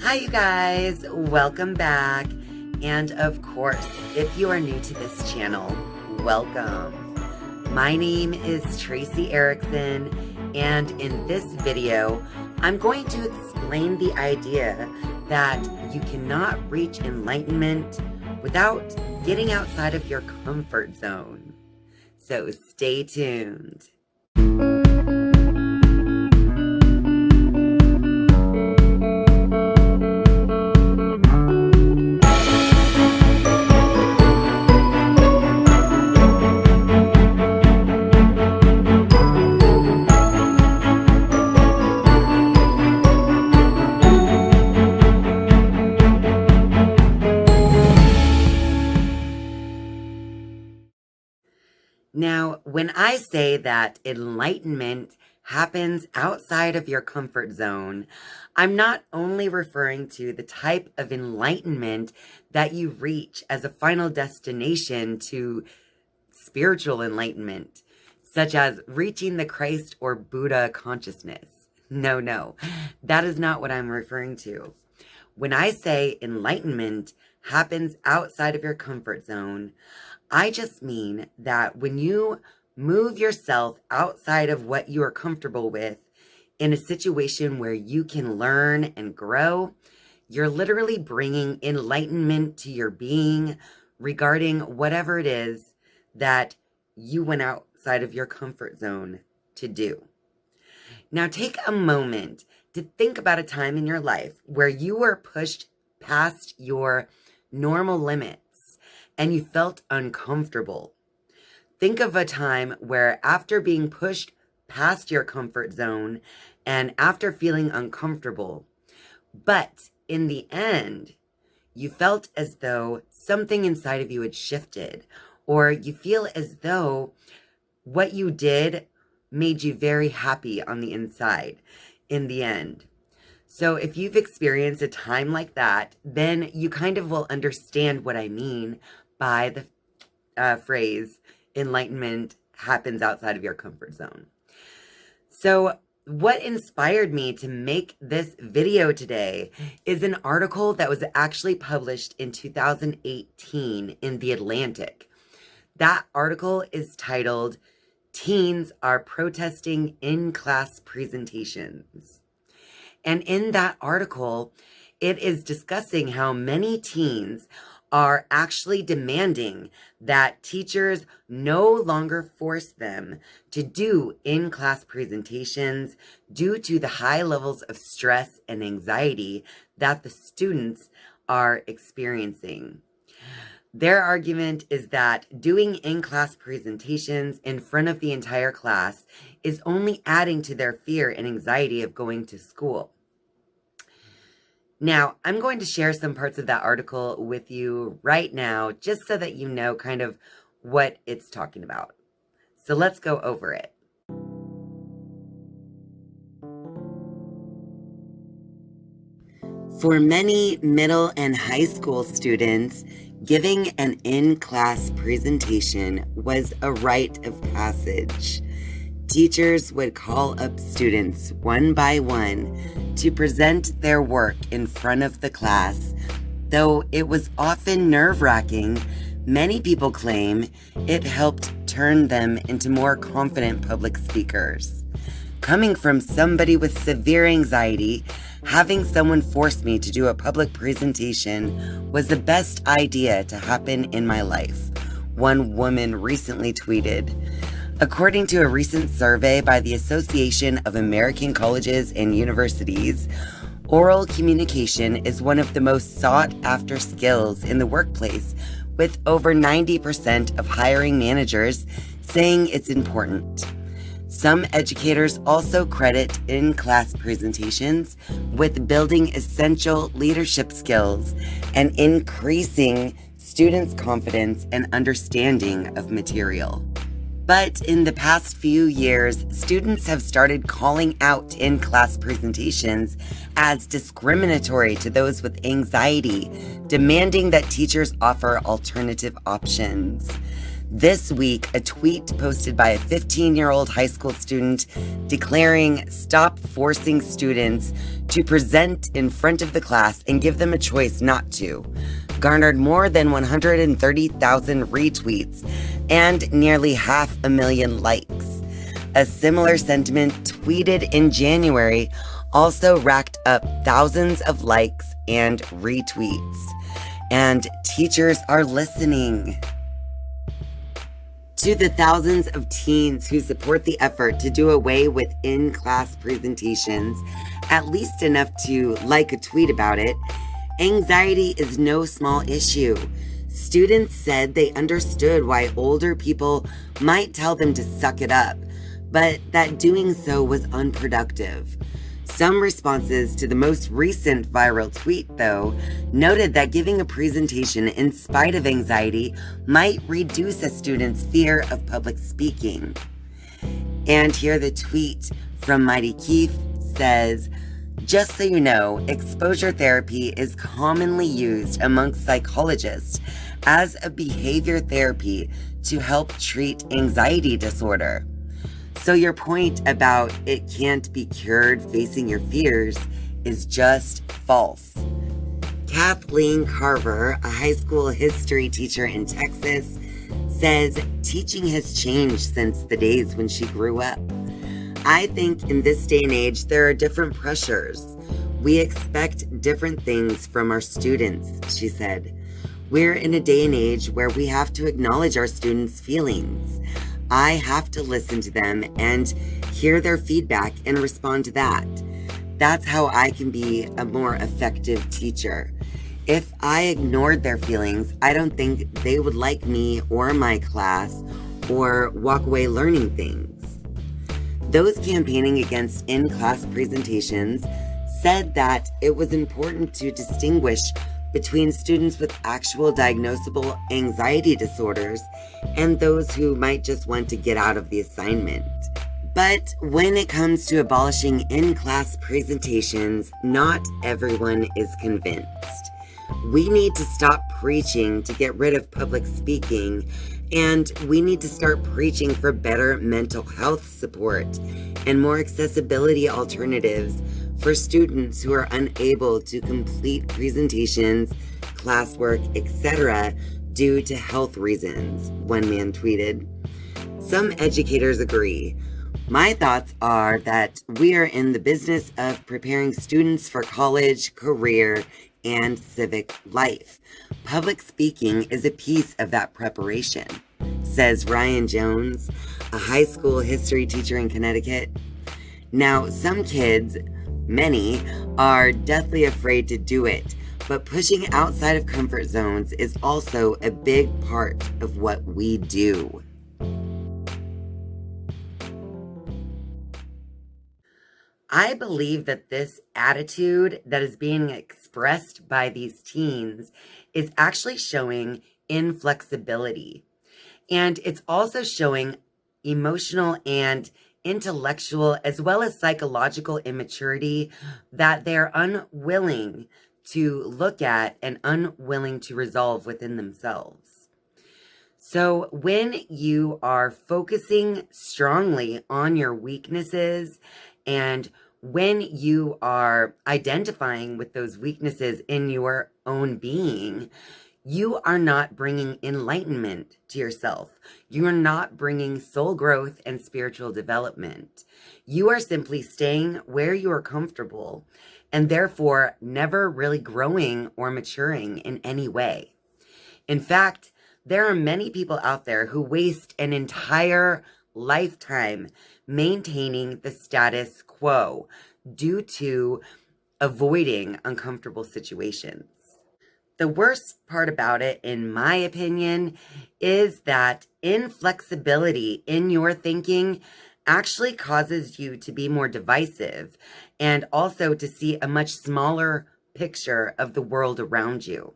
Hi, you guys. Welcome back. And of course, if you are new to this channel, welcome. My name is Tracy Erickson, and in this video, I'm going to explain the idea that you cannot reach enlightenment without getting outside of your comfort zone. So stay tuned. Now, when I say that enlightenment happens outside of your comfort zone, I'm not only referring to the type of enlightenment that you reach as a final destination to spiritual enlightenment, such as reaching the Christ or Buddha consciousness. No, that is not what I'm referring to. When I say enlightenment happens outside of your comfort zone, I just mean that when you move yourself outside of what you are comfortable with in a situation where you can learn and grow, you're literally bringing enlightenment to your being regarding whatever it is that you went outside of your comfort zone to do. Now, take a moment to think about a time in your life where you were pushed past your normal limits and you felt uncomfortable. Think of a time where after being pushed past your comfort zone and after feeling uncomfortable, but in the end, you felt as though something inside of you had shifted, or you feel as though what you did made you very happy on the inside in the end. So if you've experienced a time like that, then you kind of will understand what I mean by the phrase, enlightenment happens outside of your comfort zone. So what inspired me to make this video today is an article that was actually published in 2018 in The Atlantic. That article is titled, "Teens Are Protesting InClass Presentations." And in that article, it is discussing how many teens are actually demanding that teachers no longer force them to do in-class presentations due to the high levels of stress and anxiety that the students are experiencing. Their argument is that doing in-class presentations in front of the entire class is only adding to their fear and anxiety of going to school. Now, I'm going to share some parts of that article with you right now, just so that you know kind of what it's talking about. So let's go over it. For many middle and high school students, giving an in-class presentation was a rite of passage. Teachers would call up students one by one to present their work in front of the class. Though it was often nerve-wracking, many people claim it helped turn them into more confident public speakers. Coming from somebody with severe anxiety, having someone force me to do a public presentation was the best idea to happen in my life, one woman recently tweeted. According to a recent survey by the Association of American Colleges and Universities, oral communication is one of the most sought-after skills in the workplace, with over 90% of hiring managers saying it's important. Some educators also credit in-class presentations with building essential leadership skills and increasing students' confidence and understanding of material. But in the past few years, students have started calling out in-class presentations as discriminatory to those with anxiety, demanding that teachers offer alternative options. This week, a tweet posted by a 15-year-old high school student declaring, "Stop forcing students to present in front of the class and give them a choice not to," garnered more than 130,000 retweets and nearly 500,000 likes. A similar sentiment tweeted in January also racked up thousands of likes and retweets. And teachers are listening. To the thousands of teens who support the effort to do away with in-class presentations, at least enough to like a tweet about it, anxiety is no small issue. Students said they understood why older people might tell them to suck it up, but that doing so was unproductive. Some responses to the most recent viral tweet, though, noted that giving a presentation in spite of anxiety might reduce a student's fear of public speaking. And here the tweet from Mighty Keith says, "Just so you know, exposure therapy is commonly used amongst psychologists as a behavior therapy to help treat anxiety disorder. So your point about it can't be cured facing your fears is just false." Kathleen Carver, a high school history teacher in Texas, says teaching has changed since the days when she grew up. "I think in this day and age, there are different pressures. We expect different things from our students," she said. "We're in a day and age where we have to acknowledge our students' feelings. I have to listen to them and hear their feedback and respond to that. That's how I can be a more effective teacher. If I ignored their feelings, I don't think they would like me or my class or walk away learning things." Those campaigning against in-class presentations said that it was important to distinguish between students with actual diagnosable anxiety disorders and those who might just want to get out of the assignment. But when it comes to abolishing in-class presentations, not everyone is convinced. We need to stop preaching to get rid of public speaking, and we need to start preaching for better mental health support and more accessibility alternatives for students who are unable to complete presentations, classwork, etc. due to health reasons, one man tweeted. Some educators agree. "My thoughts are that we are in the business of preparing students for college, career, and civic life. Public speaking is a piece of that preparation," says Ryan Jones, a high school history teacher in Connecticut. Now, some kids, many, are deathly afraid to do it, but pushing outside of comfort zones is also a big part of what we do. I believe that this attitude that is being expressed by these teens is actually showing inflexibility. And it's also showing emotional and intellectual as well as psychological immaturity that they're unwilling to look at and unwilling to resolve within themselves. So when you are focusing strongly on your weaknesses and when you are identifying with those weaknesses in your own being, you are not bringing enlightenment to yourself. You are not bringing soul growth and spiritual development. You are simply staying where you are comfortable and therefore never really growing or maturing in any way. In fact, there are many people out there who waste an entire lifetime maintaining the status quo due to avoiding uncomfortable situations. The worst part about it, in my opinion, is that inflexibility in your thinking actually causes you to be more divisive and also to see a much smaller picture of the world around you.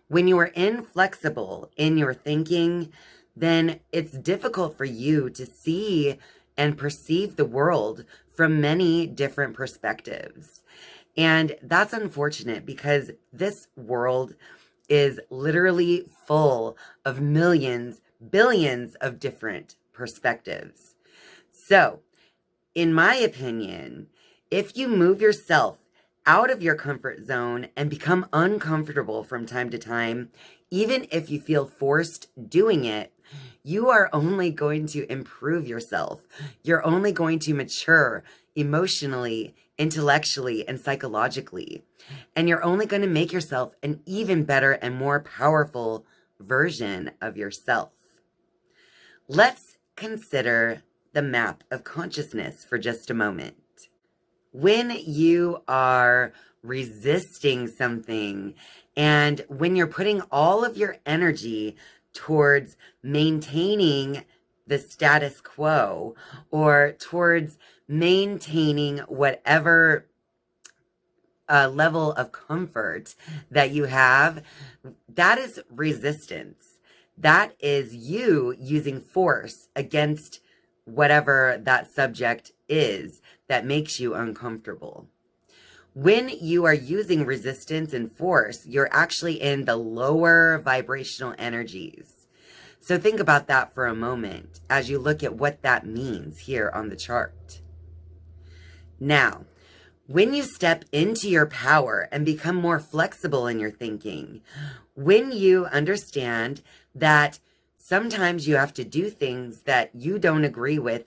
When you are inflexible in your thinking, then it's difficult for you to see and perceive the world from many different perspectives. And that's unfortunate because this world is literally full of millions, billions of different perspectives. So, in my opinion, if you move yourself out of your comfort zone and become uncomfortable from time to time, even if you feel forced doing it, you are only going to improve yourself. You're only going to mature emotionally, intellectually, and psychologically. And you're only going to make yourself an even better and more powerful version of yourself. Let's consider the map of consciousness for just a moment. When you are resisting something and when you're putting all of your energy towards maintaining the status quo or towards maintaining whatever level of comfort that you have, that is resistance. That is you using force against whatever that subject is that makes you uncomfortable. When you are using resistance and force, you're actually in the lower vibrational energies. So think about that for a moment as you look at what that means here on the chart. Now, when you step into your power and become more flexible in your thinking, when you understand that sometimes you have to do things that you don't agree with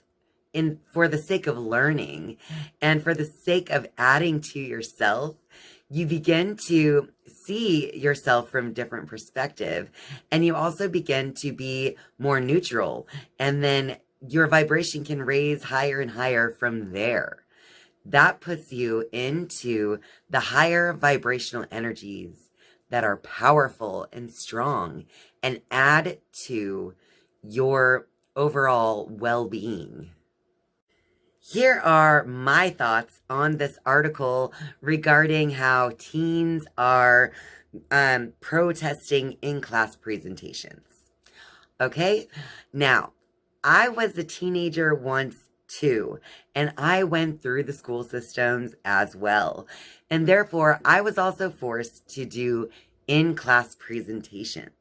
for the sake of learning and for the sake of adding to yourself, you begin to see yourself from a different perspective. And you also begin to be more neutral. And then your vibration can raise higher and higher from there. That puts you into the higher vibrational energies that are powerful and strong and add to your overall well-being. Here are my thoughts on this article regarding how teens are protesting in-class presentations. Okay, now, I was a teenager once too, and I went through the school systems as well. And therefore, I was also forced to do in-class presentations.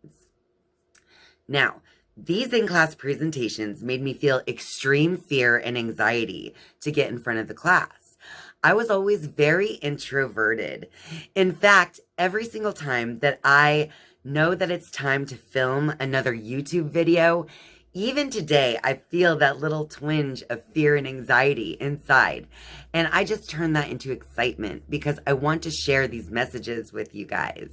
Now, these in-class presentations made me feel extreme fear and anxiety to get in front of the class. I was always very introverted. In fact, every single time that I know that it's time to film another YouTube video, even today, I feel that little twinge of fear and anxiety inside. And I just turn that into excitement because I want to share these messages with you guys.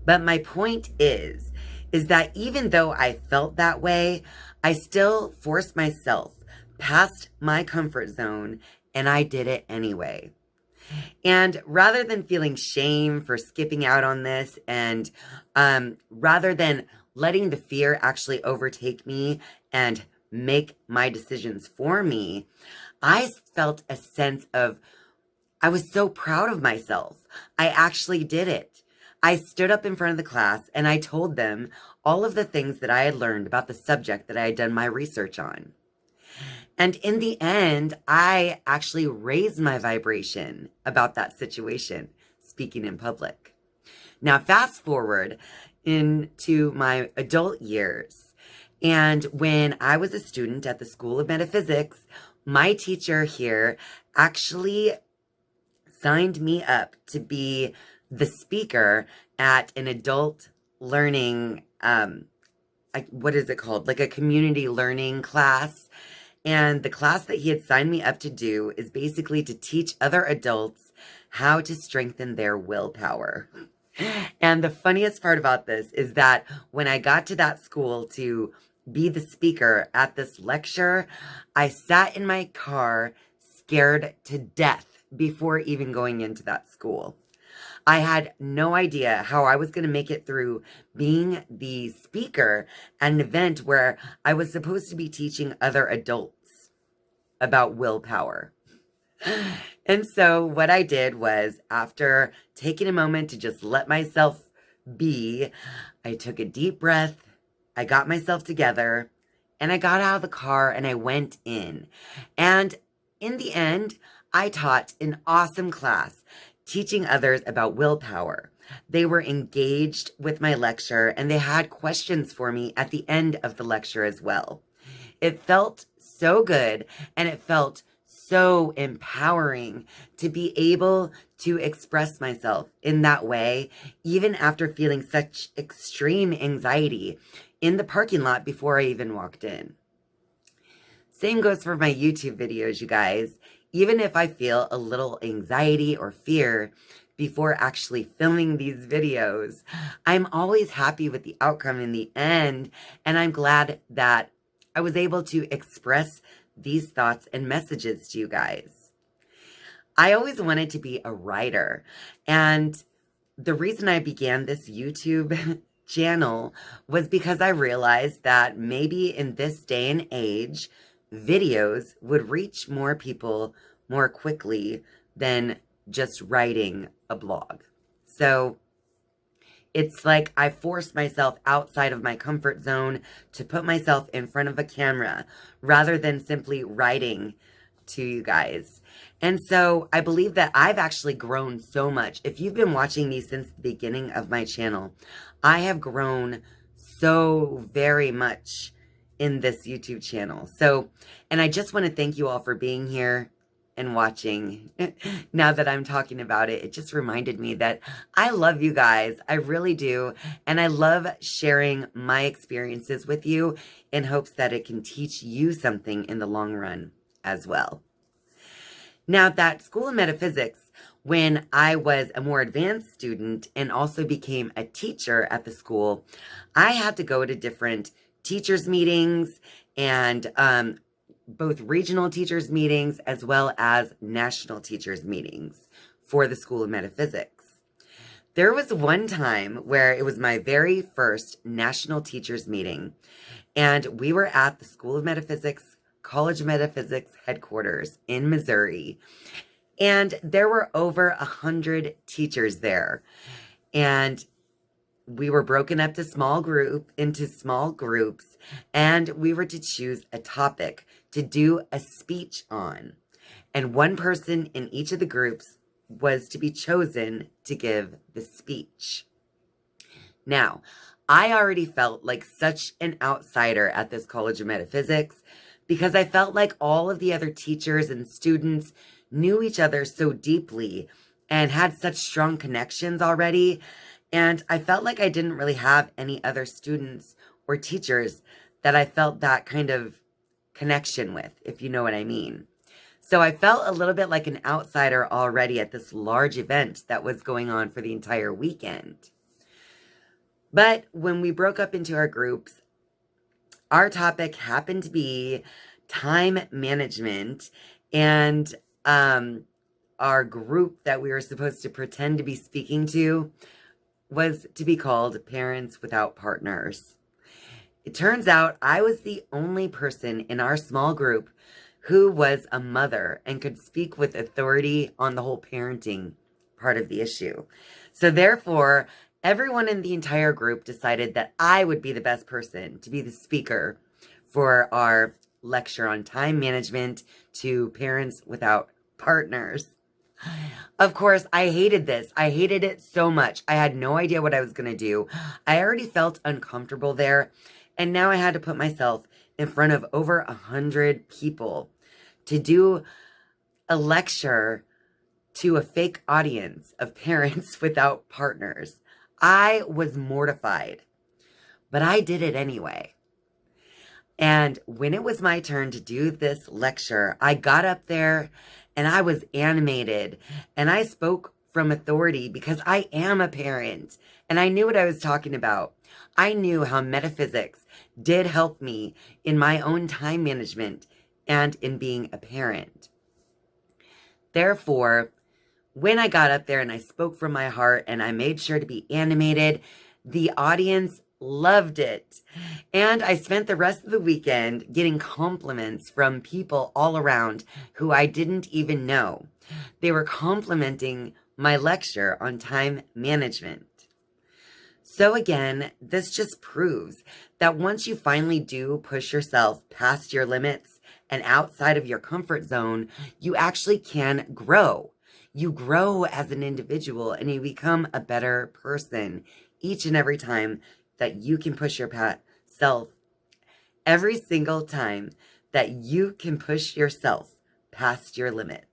But my point is that even though I felt that way, I still forced myself past my comfort zone and I did it anyway. And rather than feeling shame for skipping out on this and rather than letting the fear actually overtake me and make my decisions for me, I felt a sense of, I was so proud of myself. I actually did it. I stood up in front of the class and I told them all of the things that I had learned about the subject that I had done my research on. And in the end, I actually raised my vibration about that situation, speaking in public. Now, fast forward into my adult years. And when I was a student at the School of Metaphysics, my teacher here actually signed me up to be the speaker at an adult learning, what is it called? Like a community learning class. And the class that he had signed me up to do is basically to teach other adults how to strengthen their willpower. And the funniest part about this is that when I got to that school to be the speaker at this lecture, I sat in my car scared to death before even going into that school. I had no idea how I was going to make it through being the speaker at an event where I was supposed to be teaching other adults about willpower. And so what I did was, after taking a moment to just let myself be, I took a deep breath, I got myself together, and I got out of the car and I went in. And in the end, I taught an awesome class teaching others about willpower. They were engaged with my lecture, and they had questions for me at the end of the lecture as well. It felt so good, and it felt so empowering to be able to express myself in that way, even after feeling such extreme anxiety in the parking lot before I even walked in. Same goes for my YouTube videos, you guys. Even if I feel a little anxiety or fear before actually filming these videos, I'm always happy with the outcome in the end, and I'm glad that I was able to express these thoughts and messages to you guys. I always wanted to be a writer, and the reason I began this YouTube channel was because I realized that maybe in this day and age, videos would reach more people more quickly than just writing a blog. So it's like I forced myself outside of my comfort zone to put myself in front of a camera rather than simply writing to you guys. And so I believe that I've actually grown so much. If you've been watching me since the beginning of my channel, I have grown so very much in this YouTube channel. So, and I just want to thank you all for being here and watching. Now that I'm talking about it, it just reminded me that I love you guys. I really do. And I love sharing my experiences with you in hopes that it can teach you something in the long run as well. Now, that School of Metaphysics, when I was a more advanced student and also became a teacher at the school, I had to go to different teachers meetings and both regional teachers meetings as well as national teachers meetings for the School of Metaphysics. There was one time where it was my very first national teachers meeting, and we were at the School of Metaphysics, College of Metaphysics headquarters in Missouri, and there were over 100 teachers there, and we were broken up into small groups, and we were to choose a topic to do a speech on. And one person in each of the groups was to be chosen to give the speech. Now, I already felt like such an outsider at this College of Metaphysics because I felt like all of the other teachers and students knew each other so deeply and had such strong connections already. And I felt like I didn't really have any other students or teachers that I felt that kind of connection with, if you know what I mean. So I felt a little bit like an outsider already at this large event that was going on for the entire weekend. But when we broke up into our groups, our topic happened to be time management, and our group that we were supposed to pretend to be speaking to was to be called Parents Without Partners. It turns out I was the only person in our small group who was a mother and could speak with authority on the whole parenting part of the issue. So therefore, everyone in the entire group decided that I would be the best person to be the speaker for our lecture on time management to Parents Without Partners. Of course, I hated this. I hated it so much. I had no idea what I was going to do. I already felt uncomfortable there. And now I had to put myself in front of over 100 people to do a lecture to a fake audience of parents without partners. I was mortified, but I did it anyway. And when it was my turn to do this lecture, I got up there and I was animated, and I spoke from authority because I am a parent and I knew what I was talking about. I knew how metaphysics did help me in my own time management and in being a parent. Therefore, when I got up there and I spoke from my heart and I made sure to be animated, the audience loved it. And I spent the rest of the weekend getting compliments from people all around who I didn't even know. They were complimenting my lecture on time management. So again, this just proves that once you finally do push yourself past your limits and outside of your comfort zone, you actually can grow. You grow as an individual and you become a better person each and every time that you can push yourself. Every single time that you can push yourself past your limits.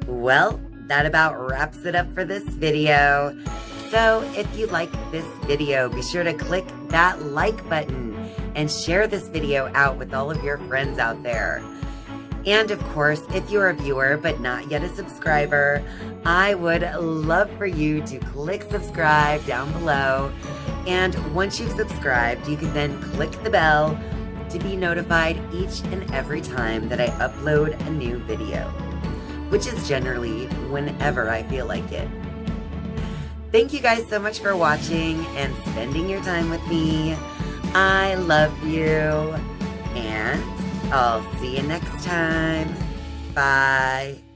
Well, that about wraps it up for this video. So if you like this video, be sure to click that like button and share this video out with all of your friends out there. And of course, if you're a viewer but not yet a subscriber, I would love for you to click subscribe down below. And once you've subscribed, you can then click the bell to be notified each and every time that I upload a new video, which is generally whenever I feel like it. Thank you guys so much for watching and spending your time with me. I love you, and I'll see you next time. Bye.